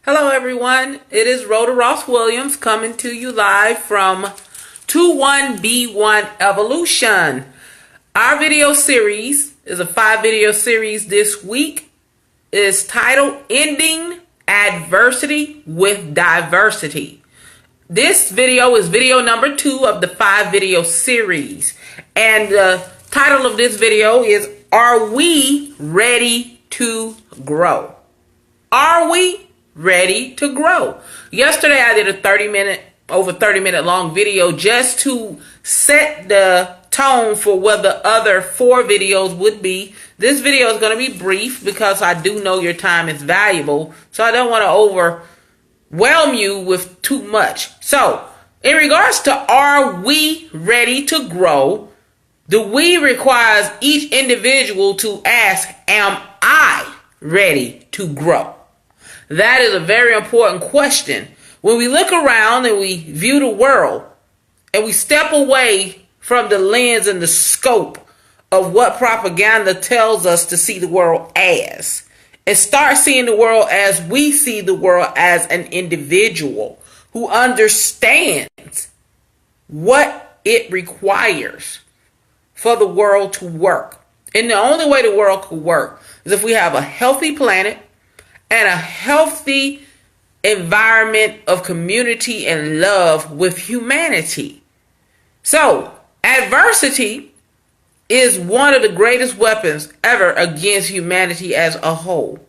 Hello, everyone. It is Rhoda Ross Williams coming to you live from 21B1 Evolution. Our video series is a 5-video series this week. It is titled Ending Adversity with Diversity. This video is video number 2 of the 5-video series. And the title of this video is Are We Ready to Grow? Are we ready to grow? Yesterday I did a 30-minute long video just to set the tone for what the other 4 videos would be. This video is going to be brief because I do know your time is valuable, so I don't want to overwhelm you with too much. So, in regards to are we ready to grow, the we requires each individual to ask, am I ready to grow? That is a very important question. When we look around and we view the world and we step away from the lens and the scope of what propaganda tells us to see the world as, and start seeing the world as we see the world as an individual who understands what it requires for the world to work. And the only way the world could work is if we have a healthy planet and a healthy environment of community and love with humanity. So, adversity is one of the greatest weapons ever against humanity as a whole.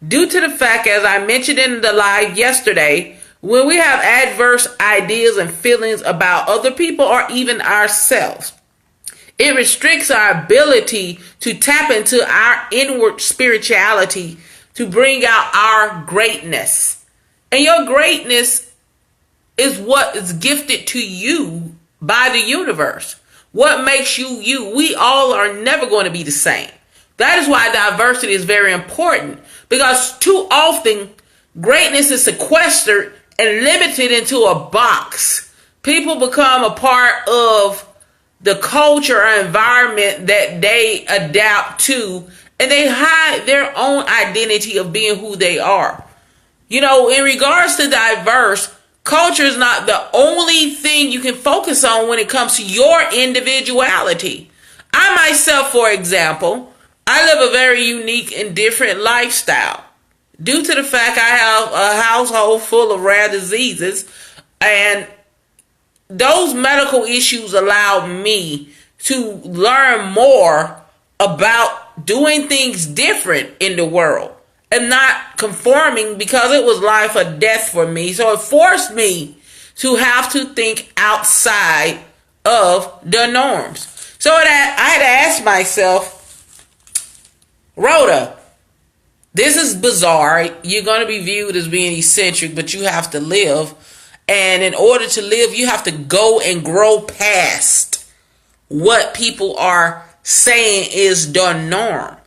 Due to the fact, as I mentioned in the live yesterday, when we have adverse ideas and feelings about other people or even ourselves, it restricts our ability to tap into our inward spirituality to bring out our greatness. And your greatness is what is gifted to you by the universe. What makes you you? We all are never going to be the same. That is why diversity is very important, because too often greatness is sequestered and limited into a box. People become a part of the culture or environment that they adapt to, and they hide their own identity of being who they are. You know, in regards to diverse, culture is not the only thing you can focus on when it comes to your individuality. I myself, for example, I live a very unique and different lifestyle. Due to the fact I have a household full of rare diseases, and those medical issues allowed me to learn more about doing things different in the world and not conforming, because it was life or death for me. So it forced me to have to think outside of the norms. So I had to ask myself, Rhoda, this is bizarre. You're going to be viewed as being eccentric, but you have to live. And in order to live, you have to go and grow past what people are saying is the norm.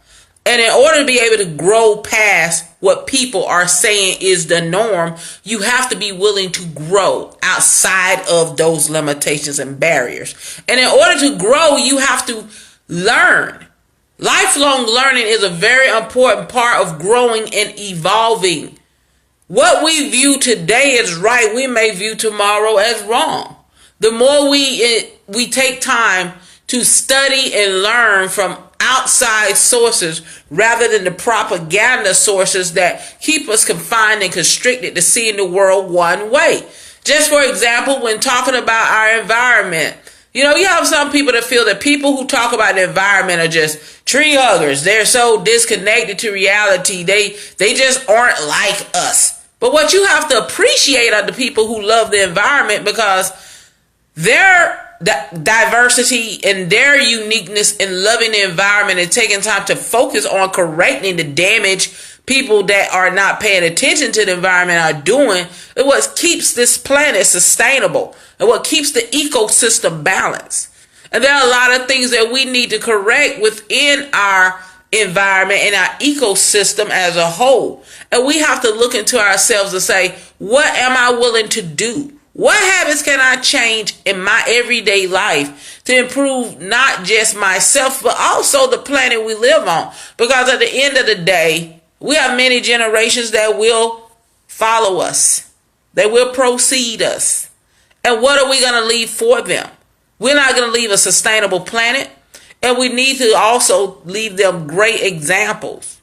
And in order to be able to grow past what people are saying is the norm, you have to be willing to grow outside of those limitations and barriers. And in order to grow, you have to learn. Lifelong learning is a very important part of growing and evolving. What we view today as right, we may view tomorrow as wrong. The more we take time to study and learn from outside sources rather than the propaganda sources that keep us confined and constricted to seeing the world one way. Just for example, when talking about our environment, you know, you have some people that feel that people who talk about the environment are just tree huggers. They're so disconnected to reality. They just aren't like us. But what you have to appreciate are the people who love the environment, because their diversity and their uniqueness in loving the environment and taking time to focus on correcting the damage people that are not paying attention to the environment are doing is what keeps this planet sustainable and what keeps the ecosystem balanced. And there are a lot of things that we need to correct within our environment and our ecosystem as a whole. And we have to look into ourselves and say, what am I willing to do? What habits can I change in my everyday life to improve not just myself, but also the planet we live on? Because at the end of the day, we have many generations that will follow us. They will precede us. And what are we going to leave for them? We're not going to leave a sustainable planet. And we need to also leave them great examples.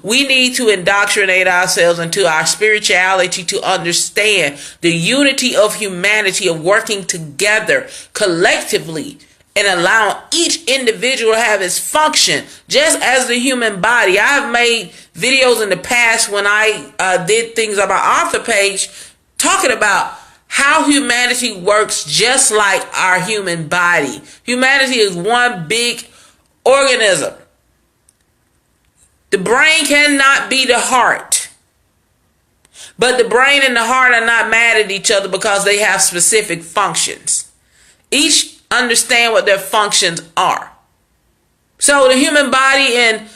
We need to indoctrinate ourselves into our spirituality to understand the unity of humanity, of working together collectively and allowing each individual to have its function, just as the human body. I've made videos in the past when I did things on my author page talking about how humanity works just like our human body. Humanity is one big organism. The brain cannot be the heart. But the brain and the heart are not mad at each other because they have specific functions. Each understand what their functions are. So the human body and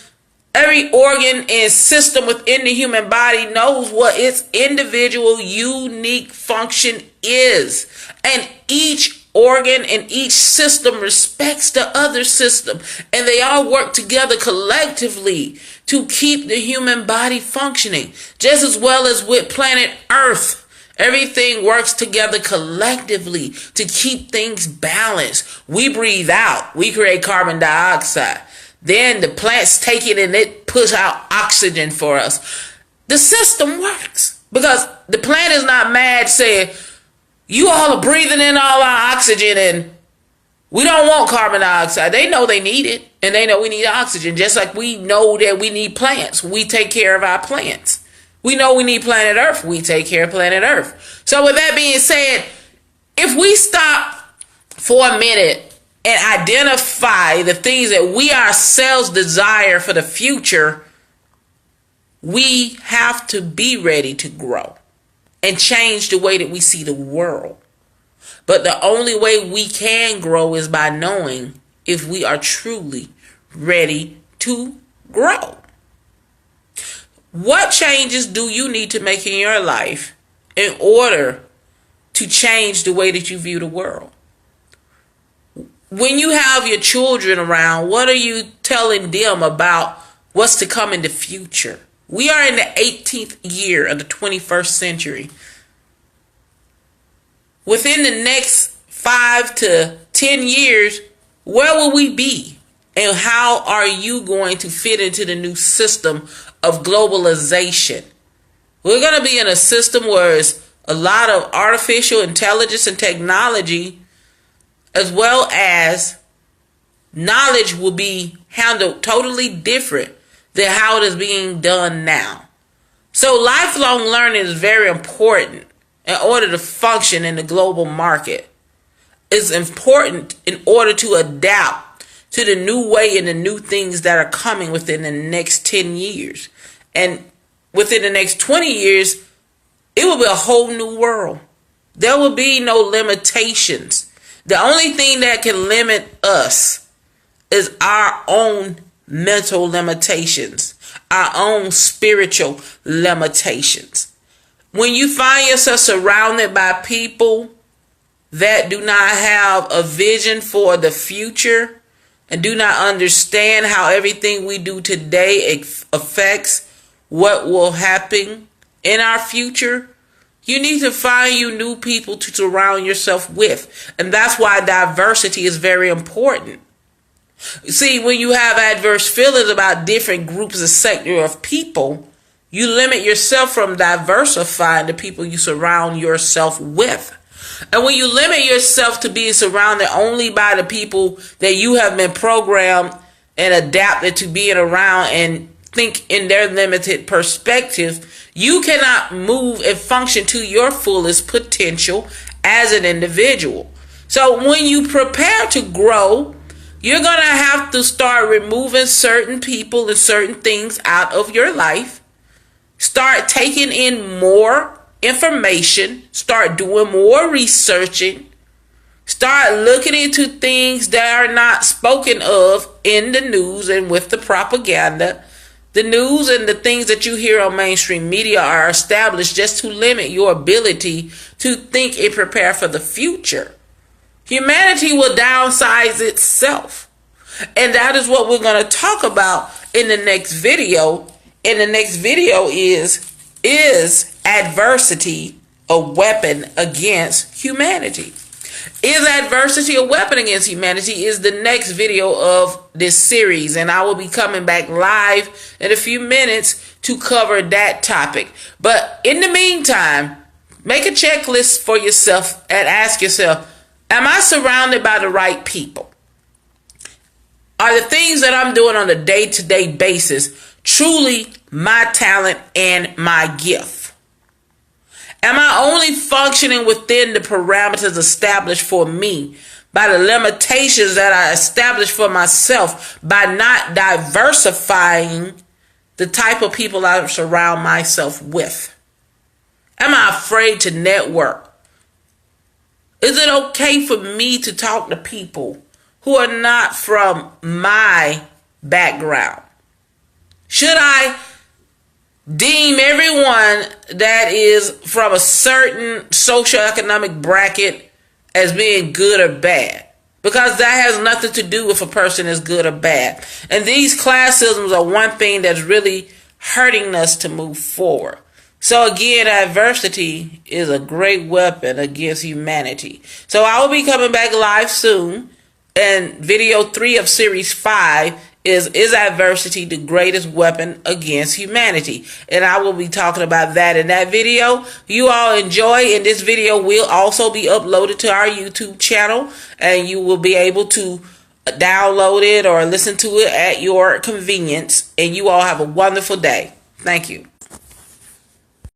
every organ and system within the human body knows what its individual unique function is. And each organ and each system respects the other system. And they all work together collectively to keep the human body functioning. Just as well as with planet Earth. Everything works together collectively to keep things balanced. We breathe out. We create carbon dioxide. Then the plants take it and it puts out oxygen for us. The system works because the plant is not mad saying, you all are breathing in all our oxygen and we don't want carbon dioxide. They know they need it and they know we need oxygen. Just like we know that we need plants. We take care of our plants. We know we need planet Earth. We take care of planet Earth. So with that being said, if we stop for a minute and identify the things that we ourselves desire for the future, we have to be ready to grow and change the way that we see the world. But the only way we can grow is by knowing if we are truly ready to grow. What changes do you need to make in your life in order to change the way that you view the world? When you have your children around, what are you telling them about what's to come in the future? We are in the 18th year of the 21st century. Within the next 5 to 10 years, where will we be? And how are you going to fit into the new system of globalization? We're going to be in a system where it's a lot of artificial intelligence and technology, as well as knowledge will be handled totally different than how it is being done now. So lifelong learning is very important in order to function in the global market. It's important in order to adapt to the new way and the new things that are coming within the next 10 years. And within the next 20 years, it will be a whole new world. There will be no limitations. The only thing that can limit us is our own mental limitations, our own spiritual limitations. When you find yourself surrounded by people that do not have a vision for the future and do not understand how everything we do today affects what will happen in our future, you need to find you new people to surround yourself with. And that's why diversity is very important. See, when you have adverse feelings about different groups or sector of people, you limit yourself from diversifying the people you surround yourself with. And when you limit yourself to being surrounded only by the people that you have been programmed and adapted to being around and think in their limited perspective, you cannot move and function to your fullest potential as an individual. So when you prepare to grow, you're going to have to start removing certain people and certain things out of your life. Start taking in more information, start doing more researching, start looking into things that are not spoken of in the news and with the propaganda. The news and the things that you hear on mainstream media are established just to limit your ability to think and prepare for the future. Humanity will downsize itself. And that is what we're going to talk about in the next video. And the next video is adversity a weapon against humanity? Is adversity a weapon against humanity is the next video of this series, and I will be coming back live in a few minutes to cover that topic. But in the meantime, make a checklist for yourself and ask yourself, am I surrounded by the right people? Are the things that I'm doing on a day-to-day basis truly my talent and my gift? Am I only functioning within the parameters established for me by the limitations that I established for myself by not diversifying the type of people I surround myself with? Am I afraid to network? Is it okay for me to talk to people who are not from my background? Should I deem everyone that is from a certain socioeconomic bracket as being good or bad? Because that has nothing to do with a person is good or bad. And these classisms are one thing that's really hurting us to move forward. So again, adversity is a great weapon against humanity. So I will be coming back live soon. And video 3 of series 5 is adversity the greatest weapon against humanity? And I will be talking about that in that video. You all enjoy, and this video will also be uploaded to our YouTube channel, and you will be able to download it or listen to it at your convenience. And you all have a wonderful day. Thank you.